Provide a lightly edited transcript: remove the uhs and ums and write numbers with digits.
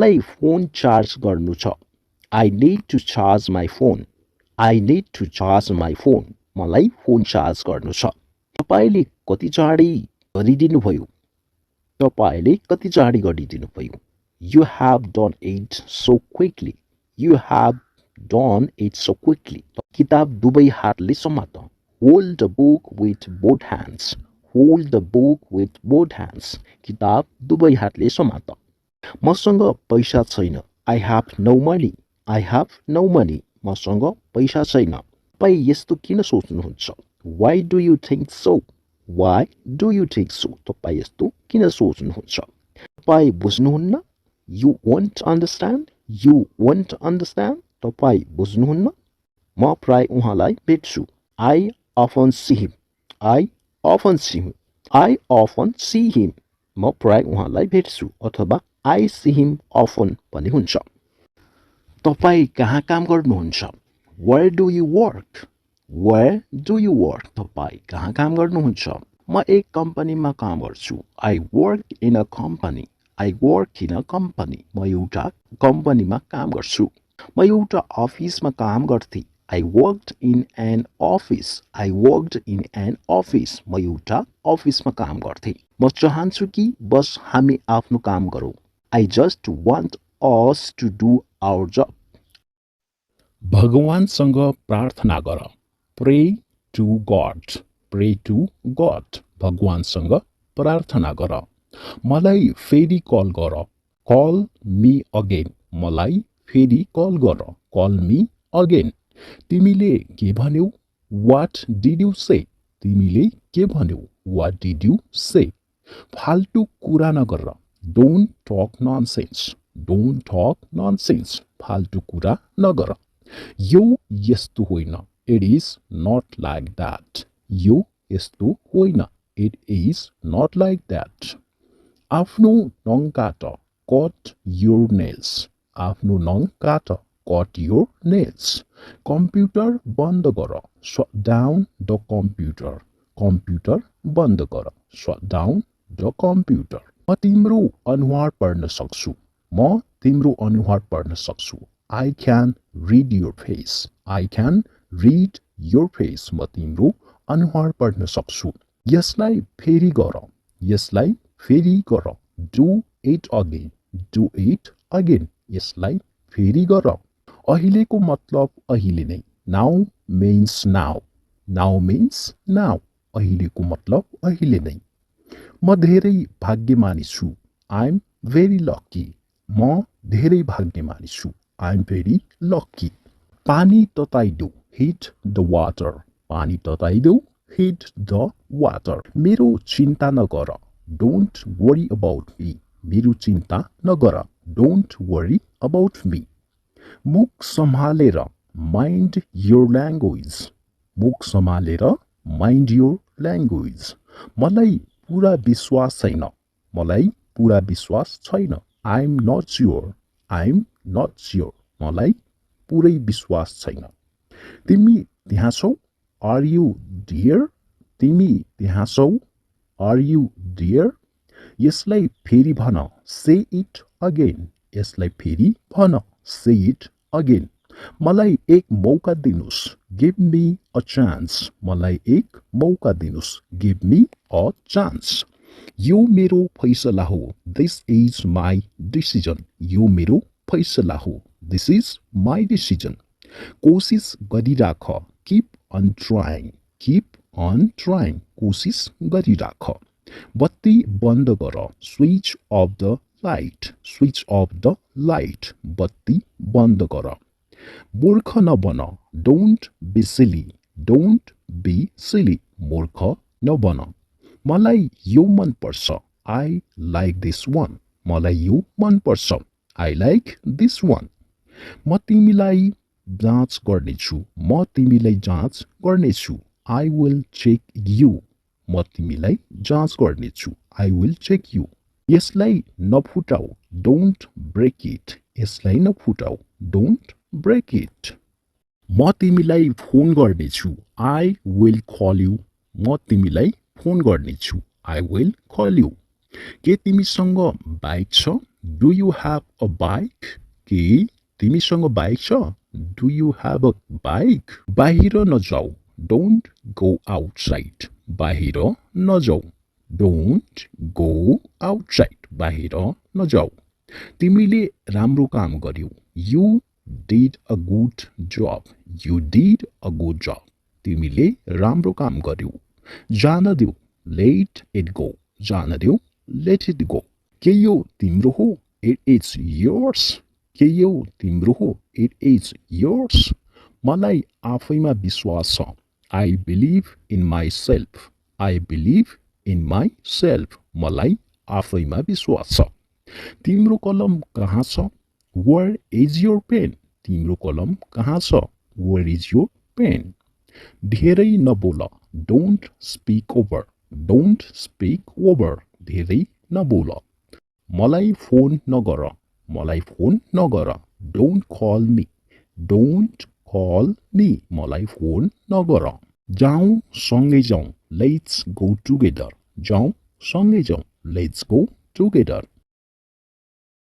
मलाई phone charge गर्नु छ I need to charge my phone I need to charge my phone मलाई phone charge गर्नु छ तपाईले कति चाँडै गरिदिनु भयो तपाईले कति चाँडै गरिदिनु भयो You have done it so quickly You have done it so quickly किताब दुवै हातले समात Hold the book with both hands Hold the book with both hands किताब दुवै हातले समात मसँग पैसा छैन I have no money I have no money मसँग पैसा छैन तपाई यस्तो किन सोच्नुहुन्छ Why do you think so Why do you think so तपाई यस्तो किन सोच्नुहुन्छ तपाई बुझ्नुहुन्न You won't understand You won't understand तपाई बुझ्नुहुन्न म प्राय उहाँलाई भेट्छु I often see him I often see him I often see him म प्राय उहाँलाई भेट्छु अथवा I see him often पनि हुन्छ तपाई कहाँ काम गर्नुहुन्छ Where do you work Where do you work तपाई कहाँ काम गर्नुहुन्छ म एक कम्पनीमा काम गर्छु I work in a company I work in a company म एउटा कम्पनीमा काम गर्छु म एउटा अफिसमा काम गर्थे I worked in an office I worked in an office म एउटा अफिसमा काम गर्थे म चाहन्छु कि बस हामी आफ्नो काम गरौँ I just want us to do our job भगवानसँग प्रार्थना गर Pray to God Pray to God भगवानसँग प्रार्थना गर मलाई फेरि कल गर Call me again मलाई फेरि कल गर Call me again तिमीले के भन्यौ What did you say तिमीले के भन्यौ What did you say फाल्टु कुरा नगर Don't talk nonsense Don't talk nonsense फाल्टु कुरा नगर यो यस्तो होइन It is not like that यो यस्तो होइन It is not like that आफ्नो नङ काट Cut your nails आफ्नो नङ काट Cut your nails कम्प्युटर बन्द गर Shut down the computer computer बन्द गर Shut down the computer म तिम्रो अनुहार पढ्न सक्छु म तिम्रो अनुहार पढ्न सक्छु I can read your face I can read your face म तिम्रो अनुहार पढ्न सक्छु यसलाई फेरि गर यसलाई फेरि गर Do it again Do it again यसलाई फेरि गर अहिलेको मतलब अहिले नै Now means now Now means now अहिलेको मतलब अहिले नै म धेरै भाग्यमानी छु I'm very lucky म धेरै भाग्यमानी छु I'm very lucky पानी तताइदेऊ Hit the water पानी तताइदेऊ Hit the water मेरो चिन्ता नगर Don't worry about me मेरो चिन्ता नगर Don't worry about me मुख सम्हालेर Mind your language मुख सम्हालेर Mind your language मलाई पूरा विश्वास छैन मलाई पूरा विश्वास छैन I'm not sure I'm not sure मलाई पुरै विश्वास छैन तिमी त्यहाँ छौ Are you there तिमी त्यहाँ छौ Are you there यसलाई फेरि भन Say it again यसलाई फेरि भन Say it again मलाई एक मौका दिनुस् Give me a chance मलाई एक मौका दिनुस् Give me a chance यो मेरो फैसला हो This is my decision यो मेरो फैसला हो This is my decision कोशिश गरिराख Keep on trying Keep on trying कोशिश गरिराख बत्ती बन्द गर Switch off the light Switch off the light बत्ती बन्द गर मूर्ख नबन Don't be silly Don't be silly मूर्ख नबन मलाई यो मन पर्छ I like this one मलाई यो मन पर्छ I like this one म तिमीलाई जाँच गर्नेछु म तिमीलाई जाँच गर्नेछु I will check you म तिमीलाई जाँच गर्नेछु I will check you यसलाई नफुटाऊ Don't break it यसलाई नफुटाऊ Don't break it म तिमीलाई फोन गर्नेछु I will call you म तिमीलाई फोन गर्नेछु I will call you के तिमीसँग बाइक छ Do you have a bike? के तिमीसँग बाइक छ? Do you have a bike? बाहिर नजाऊ. Don't go outside. बाहिर नजाऊ. Don't go outside. बाहिर नजाऊ. तिमीले राम्रो काम गर्यौ. You did a good job. You did a good job. तिमीले राम्रो काम गर्यौ. जान देऊ. Let it go. जान देऊ. Let it go. के यो तिम्रो हो? It is yours. के यो तिम्रो हो? It is yours. मलाई आफैमा विश्वास छ. I believe in myself. I believe in myself. मलाई आफैमा विश्वास छ. तिम्रो कलम कहाँ छ? Where is your pen? तिम्रो कलम कहाँ छ? Where is your pen? धेरै नबोल. Don't speak over. Don't speak over. धेरै नबोल. मलाई फोन नगर. मलाई फोन नगर. Don't call me. Don't call me. मलाई फोन नगर. जाउँ सँगै जाउँ. Let's go together. जाउँ सँगै जाउँ. Let's go together.